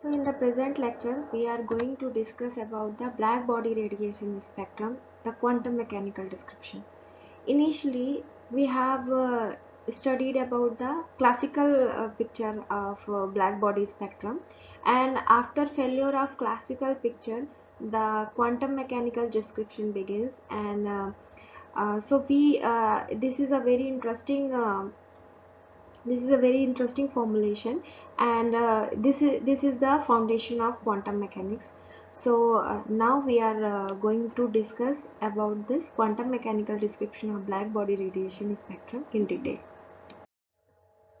So in the present lecture, we are going to discuss about the black body radiation spectrum, the quantum mechanical description. Initially, we have studied about the classical picture of black body spectrum, and after failure of classical picture, the quantum mechanical description begins. And so we this is a very interesting formulation, and this is the foundation of quantum mechanics. So now we are going to discuss about this quantum mechanical description of black body radiation spectrum in detail.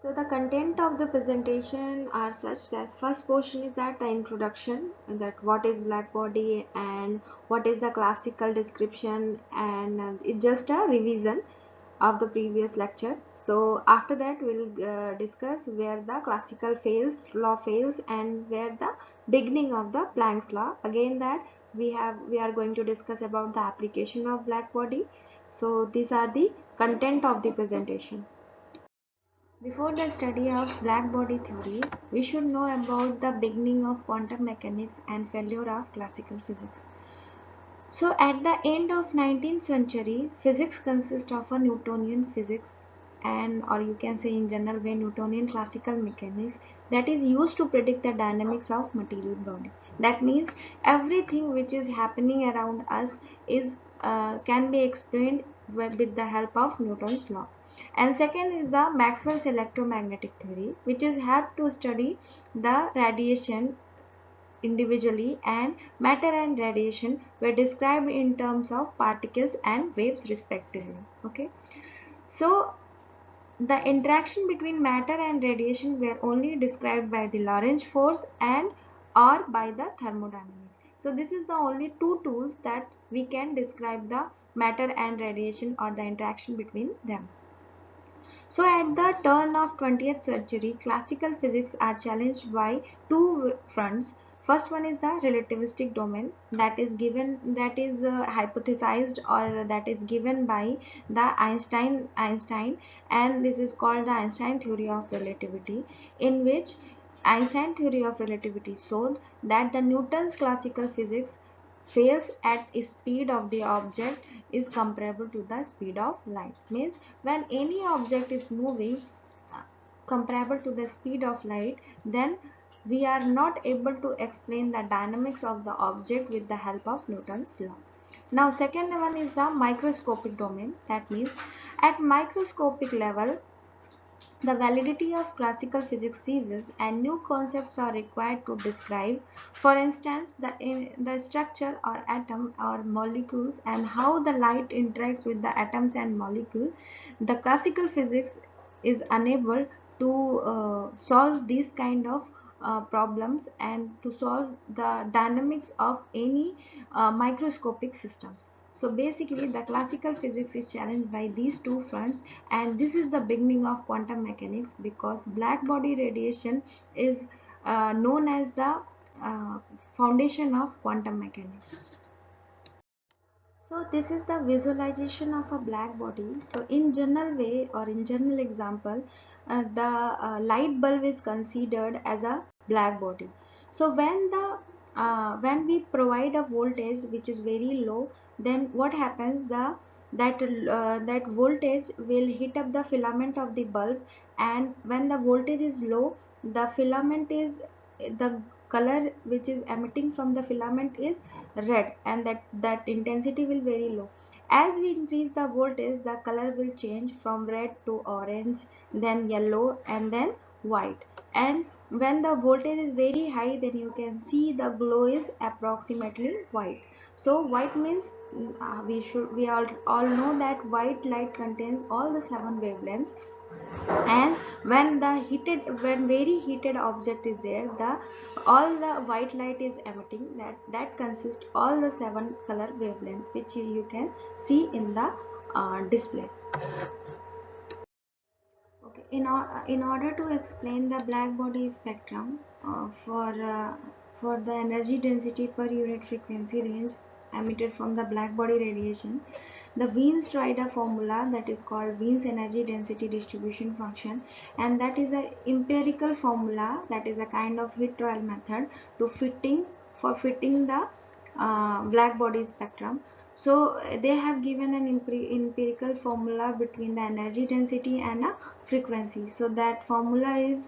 So the content of the presentation are such that first portion is that the introduction, that what is black body and what is the classical description, and it's just a revision of the previous lecture. So after that we'll discuss where the classical law fails and where the beginning of the Planck's law. Again that we are going to discuss about the application of black body. So these are the content of the presentation. Before the study of black body theory, we should know about the beginning of quantum mechanics and failure of classical physics. So at the end of 19th century, physics consists of a Newtonian physics, and or you can say in general way Newtonian classical mechanics, that is used to predict the dynamics of material body. That means everything which is happening around us is can be explained with the help of Newton's law. And second is the Maxwell's electromagnetic theory, which is helped to study the radiation individually, and matter and radiation were described in terms of particles and waves respectively. Okay, so the interaction between matter and radiation were only described by the Lorentz force and or by the thermodynamics. So this is the only two tools that we can describe the matter and radiation or the interaction between them. So at the turn of 20th century, classical physics are challenged by two fronts. First one is the relativistic domain, that is hypothesized, or that is given by the Einstein, and this is called the Einstein theory of relativity, in which Einstein theory of relativity showed that the Newton's classical physics phase at speed of the object is comparable to the speed of light. Means when any object is moving comparable to the speed of light, then we are not able to explain the dynamics of the object with the help of Newton's law. Now second one is the microscopic domain. That means at microscopic level, the validity of classical physics ceases and new concepts are required to describe, for instance, the structure or atom or molecules and how the light interacts with the atoms and molecules. The classical physics is unable to solve these kind of problems and to solve the dynamics of any microscopic systems. So basically the classical physics is challenged by these two fronts, and this is the beginning of quantum mechanics, because black body radiation is known as the uh, foundation of quantum mechanics. So this is the visualization of a black body. So in general way or in general example, the light bulb is considered as a black body. So when we provide a voltage which is very low, then what happens, that voltage will hit up the filament of the bulb, and when the voltage is low, the filament is the color which is emitting from the filament is red, and that intensity will very low. As we increase the voltage, the color will change from red to orange, then yellow, and then white. And when the voltage is very high, then you can see the glow is approximately white. So white means we all know that white light contains all the 7 wavelengths, and when very heated object is there, the all the white light is emitting, that consists all the 7 color wavelengths which you can see in the display. Okay, in order to explain the black body spectrum for the energy density per unit frequency range emitted from the black body radiation, the Wien's tried a formula that is called Wien's energy density distribution function, and that is an empirical formula, that is a kind of heat trial method to fitting the black body spectrum. So they have given an empirical formula between the energy density and a frequency. So that formula is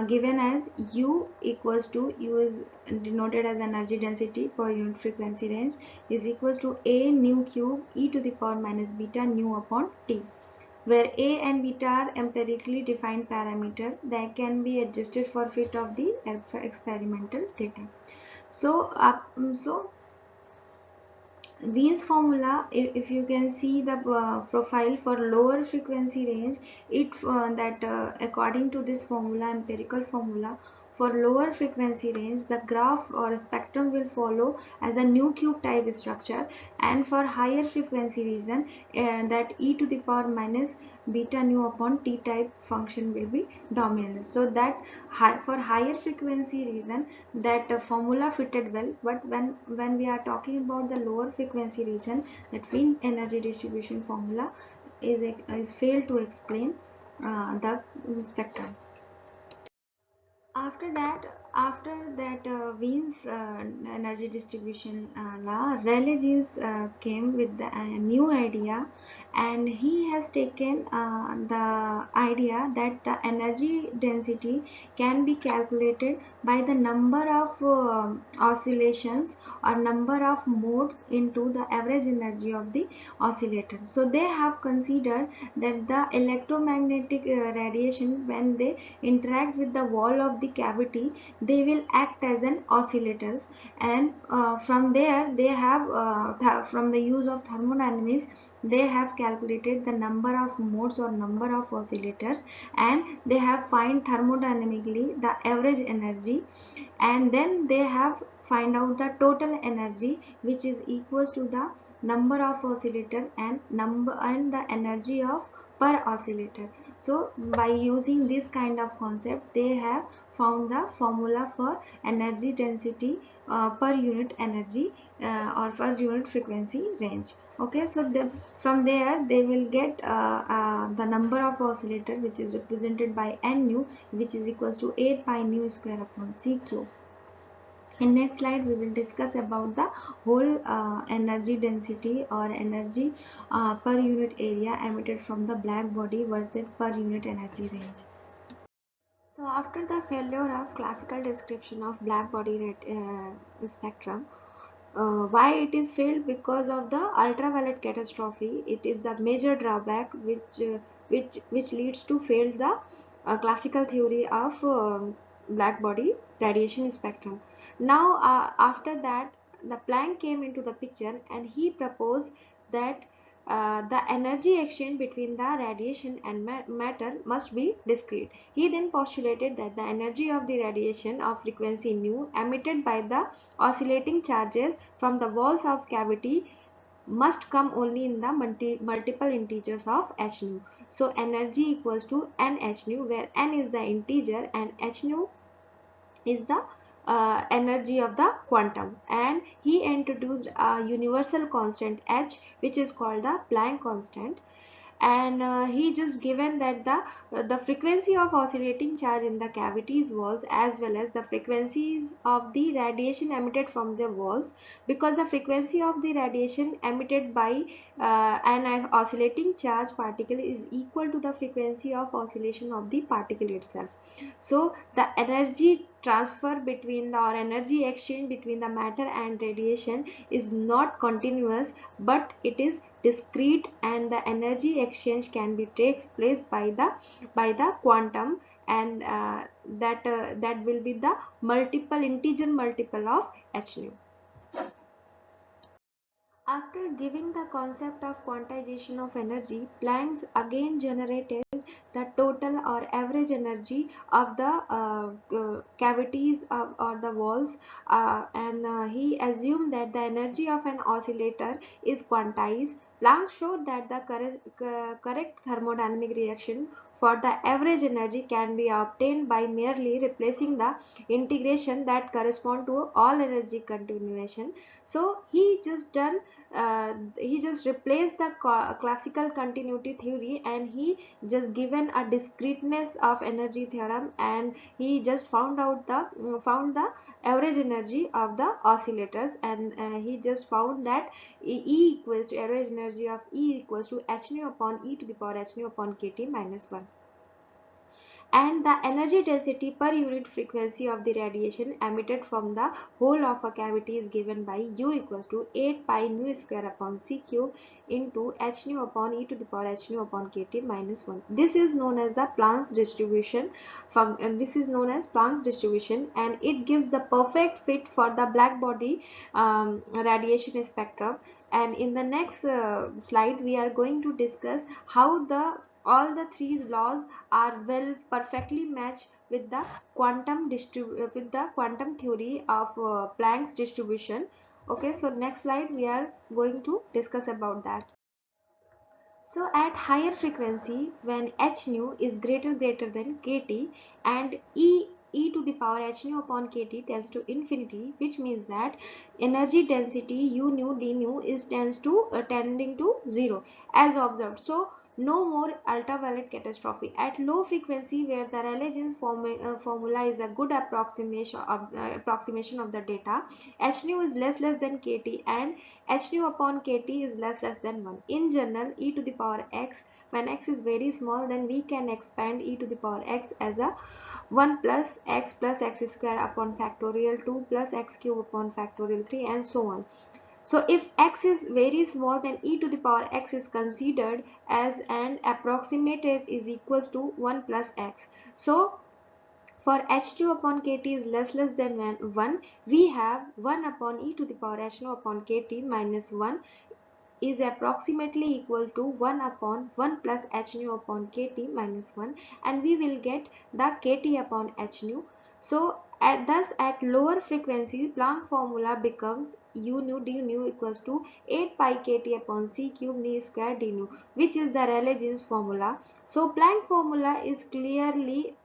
given as U equals to, U is denoted as energy density per unit frequency range, is equals to A nu cube e to the power minus beta nu upon T, where A and beta are empirically defined parameter that can be adjusted for fit of the experimental data. So Wien's formula, if you can see the profile for lower frequency range, according to this formula, empirical formula, for lower frequency range, the graph or spectrum will follow as a nu cube type structure, and for higher frequency region, that e to the power minus beta nu upon t type function will be dominant. So that for higher frequency region, that formula fitted well, but when we are talking about the lower frequency region, that Wien energy distribution formula is failed to explain the spectrum. After that, Wien's energy distribution law, Rayleigh Jeans came with a new idea, and he has taken the idea that the energy density can be calculated by the number of oscillations or number of modes into the average energy of the oscillator. So they have considered that the electromagnetic radiation, when they interact with the wall of the cavity, they will act as an oscillators, and from there they have from the use of thermodynamics, they have calculated the number of modes or number of oscillators, and they have find thermodynamically the average energy, and then they have find out the total energy, which is equals to the number of oscillator and the energy of per oscillator. So by using this kind of concept, they have found the formula for energy density per unit energy or per unit frequency range. Okay, so from there they will get the number of oscillator, which is represented by n nu, which is equals to 8 pi nu square upon c cube. In next slide, we will discuss about the whole energy density or energy per unit area emitted from the black body versus per unit energy range. So after the failure of classical description of black body spectrum, why it is failed? Because of the ultraviolet catastrophe. It is the major drawback which leads to fail the classical theory of black body radiation spectrum. Now after that, the Planck came into the picture, and he proposed that the energy exchange between the radiation and matter must be discrete. He then postulated that the energy of the radiation of frequency nu emitted by the oscillating charges from the walls of cavity must come only in the multiple integers of h nu. So energy equals to n h nu, where n is the integer and h nu is the energy of the quantum, and he introduced a universal constant h, which is called the Planck constant, and he just given that the frequency of oscillating charge in the cavities walls, as well as the frequencies of the radiation emitted from the walls, because the frequency of the radiation emitted by an oscillating charge particle is equal to the frequency of oscillation of the particle itself. So the energy transfer between the, or energy exchange between the matter and radiation is not continuous, but it is discrete, and the energy exchange can be takes place by the quantum, and that will be the multiple integer multiple of h nu. After giving the concept of quantization of energy, Planck again generated the total or average energy of the cavities or the walls, and he assumed that the energy of an oscillator is quantized. Planck showed that the correct thermodynamic reaction for the average energy can be obtained by merely replacing the integration that correspond to all energy continuation. So he just replaced the classical continuity theory, and he just given a discreteness of energy theorem, and he just found the average energy of the oscillators, and he just found that E equals to average energy of E equals to h nu upon e to the power h nu upon kt minus 1, and the energy density per unit frequency of the radiation emitted from the whole of a cavity is given by U equals to 8 pi nu square upon c cube into h nu upon e to the power h nu upon kt minus 1. This is known as the Planck's distribution. This is known as Planck's distribution, and it gives the perfect fit for the black body radiation spectrum. And in the next slide we are going to discuss how the all the three laws are well perfectly matched with the with the quantum theory of Planck's distribution. Okay, so next slide we are going to discuss about that. So at higher frequency, when h nu is greater than kt, and e to the power h nu upon kt tends to infinity, which means that energy density u nu d nu is tending to 0 as observed. So no more ultraviolet catastrophe. At low frequency, where the Rayleigh-Jeans formula is a good approximation of the data, h nu is less than kt, and h nu upon kt is less than 1. In general, e to the power x, when x is very small, then we can expand e to the power x as a 1 plus x square upon factorial 2 plus x cube upon factorial 3, and so on. So if x is very small, then e to the power x is considered as an approximative is equals to 1 plus x. So for h2 upon kt is less than 1, we have 1 upon e to the power h2 upon kt minus 1 is approximately equal to 1 upon 1 plus h nu upon kt minus 1, and we will get the kt upon h nu. So thus at lower frequency, Planck formula becomes u nu d nu equals to 8 pi kt upon c cube nu square d nu, which is the Rayleigh-Jeans formula. So Planck formula is clearly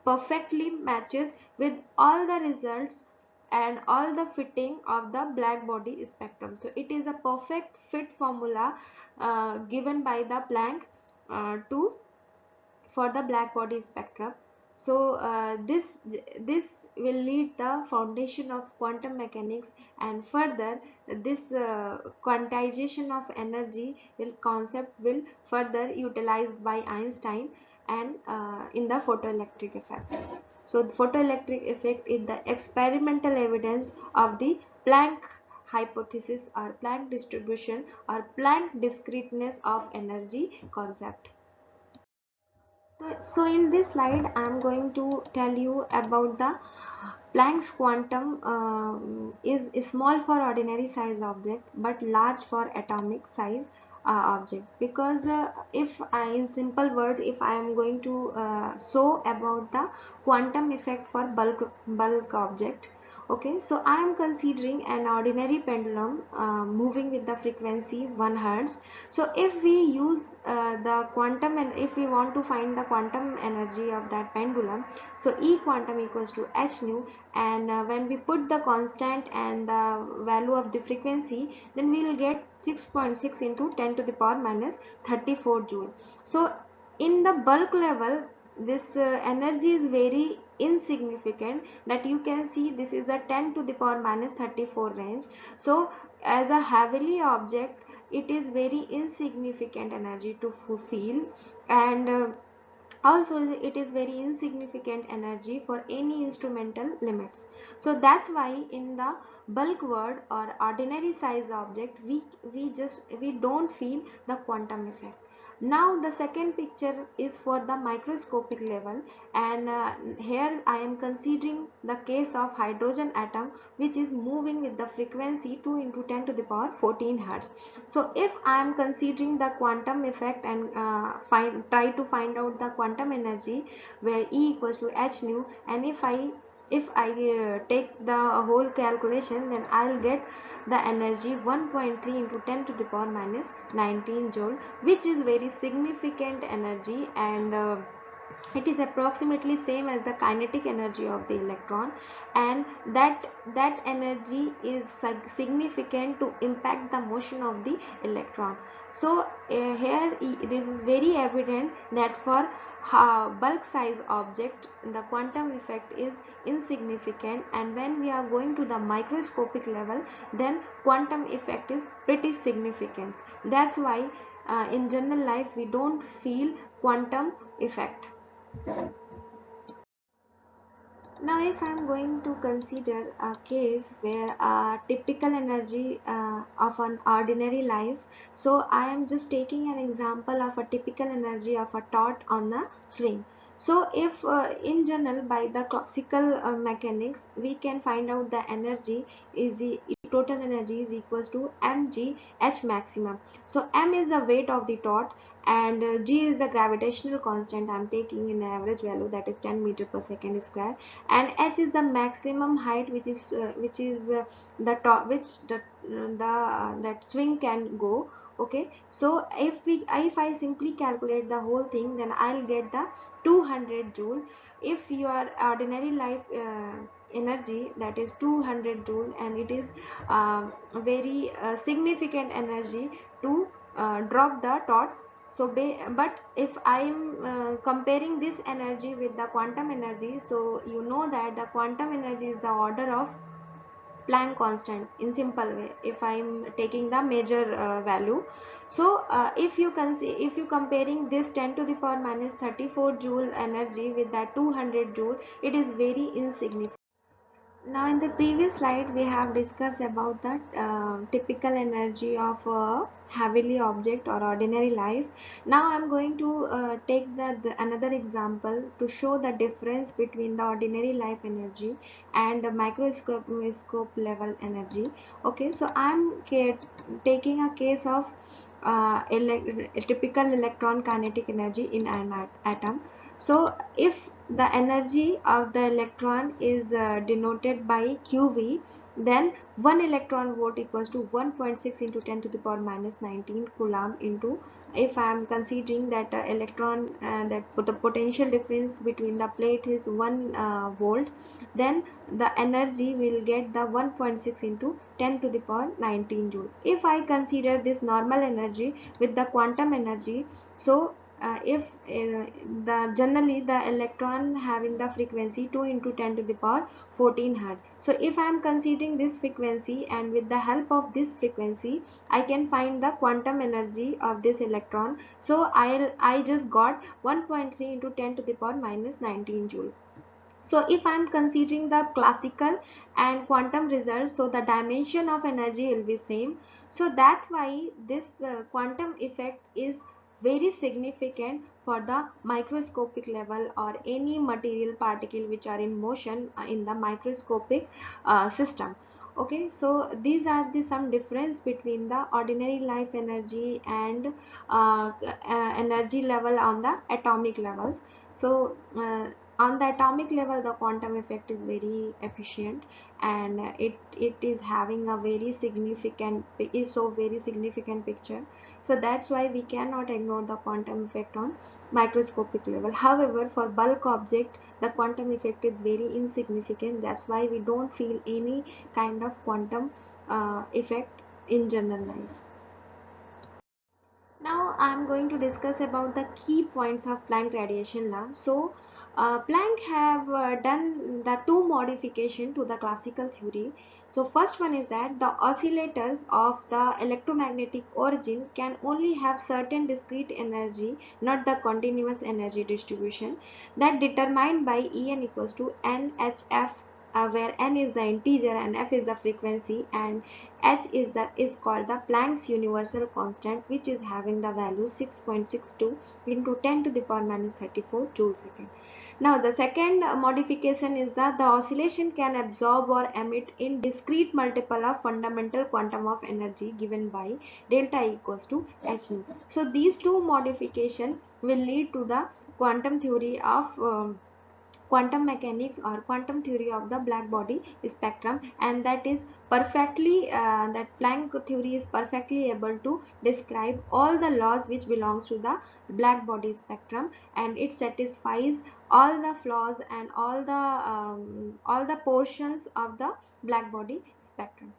perfectly matches with all the results and all the fitting of the black body spectrum. So it is a perfect fit formula given by the Planck to for the black body spectrum. So this will lead the foundation of quantum mechanics, and further this quantization of energy will concept will further utilized by Einstein and in the photoelectric effect. So the photoelectric effect is the experimental evidence of the Planck hypothesis or Planck distribution or Planck discreteness of energy concept. So in this slide I am going to tell you about the Planck's quantum is small for ordinary size object but large for atomic size object, because if I, in simple words, if I am going to show about the quantum effect for bulk object. Okay, so I am considering an ordinary pendulum moving with the frequency 1 Hertz. So if we use the quantum, and if we want to find the quantum energy of that pendulum, so E quantum equals to h nu, and when we put the constant and the value of the frequency, then we will get 6.6 into 10 to the power minus 34 joule. So in the bulk level, this energy is very insignificant, that you can see this is a 10 to the power minus 34 range. So as a heavily object, it is very insignificant energy to feel, and also it is very insignificant energy for any instrumental limits. So that's why in the bulk world or ordinary size object, we don't feel the quantum effect. Now the second picture is for the microscopic level, and here I am considering the case of hydrogen atom, which is moving with the frequency 2 into 10 to the power 14 hertz. So if I am considering the quantum effect and try to find out the quantum energy where E equals to h nu, and if I take the whole calculation, then I will get the energy 1.3 into 10 to the power minus 19 joule, which is very significant energy, and It is approximately same as the kinetic energy of the electron, and that energy is significant to impact the motion of the electron. So here it is very evident that for bulk size object the quantum effect is insignificant, and when we are going to the microscopic level, then quantum effect is pretty significant. That's why in general life we don't feel quantum effect. Now, if I am going to consider a case where a typical energy of an ordinary life, so I am just taking an example of a typical energy of a torque on a swing. So, if in general by the classical mechanics, we can find out the energy is the total energy is equals to mg h maximum. So, m is the weight of the torque, and g is the gravitational constant. I am taking in average value, that is 10 meter per second square, and h is the maximum height which is the top which that swing can go. Okay, so if I simply calculate the whole thing, then I'll get the 200 joule. If your ordinary life energy, that is 200 joule, and it is very significant energy to drop the torque. So but if I am comparing this energy with the quantum energy, so you know that the quantum energy is the order of Planck constant in simple way, if I am taking the major value. So if you comparing this 10 to the power minus 34 joule energy with that 200 joule, it is very insignificant. Now, in the previous slide, we have discussed about the typical energy of a heavily object or ordinary life. Now, I am going to take another example to show the difference between the ordinary life energy and the microscope level energy. Okay, so I am taking a case of typical electron kinetic energy in an atom. So, if the energy of the electron is denoted by QV, then 1 electron volt equals to 1.6 into 10 to the power minus 19 coulomb into, if I am considering that electron that the potential difference between the plate is 1 volt, then the energy will get the 1.6 into 10 to the power 19 joule. If I consider this normal energy with the quantum energy, so if the generally the electron having the frequency 2 into 10 to the power 14 hertz. So if I am considering this frequency, and with the help of this frequency I can find the quantum energy of this electron, so I just got 1.3 into 10 to the power minus 19 joule. So if I am considering the classical and quantum results, so the dimension of energy will be same. So that's why this quantum effect is very significant for the microscopic level or any material particle which are in motion in the microscopic system. Okay, so these are the some difference between the ordinary life energy and energy level on the atomic levels. So on the atomic level, the quantum effect is very efficient, and it is having a very significant very significant picture. So that's why we cannot ignore the quantum effect on microscopic level. However, for bulk object, the quantum effect is very insignificant. That's why we don't feel any kind of quantum effect in general life. Now I am going to discuss about the key points of Planck radiation law. So Planck have done the two modification to the classical theory. So first one is that the oscillators of the electromagnetic origin can only have certain discrete energy, not the continuous energy distribution, that determined by En equals to NHF, where n is the integer and f is the frequency, and h is called the Planck's universal constant, which is having the value 6.62 into 10 to the power minus 34 joule second. Now the second modification is that the oscillation can absorb or emit in discrete multiple of fundamental quantum of energy given by delta equals to h nu. So these two modification will lead to the quantum theory of quantum mechanics or quantum theory of the black body spectrum, and that is perfectly that Planck theory is perfectly able to describe all the laws which belongs to the black body spectrum, and it satisfies all the flaws and all the portions of the black body spectrum.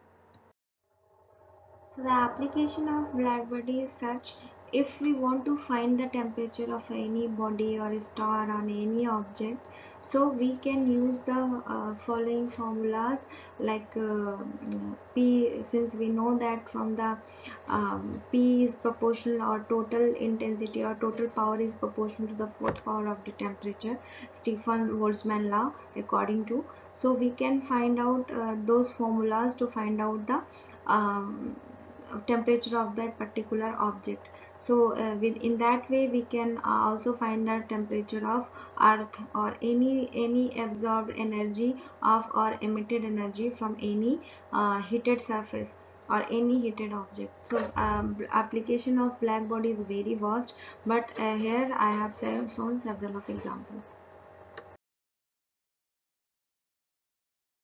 So the application of black body is such: if we want to find the temperature of any body or a star on any object, so we can use the following formulas, like P, since we know that from the P is proportional, or total intensity or total power is proportional to the fourth power of the temperature, Stefan Boltzmann law according to. So we can find out those formulas to find out the temperature of that particular object. So in that way we can also find the temperature of earth, or any absorbed energy of or emitted energy from any heated surface or any heated object. So application of black body is very vast, but here I have shown several of examples.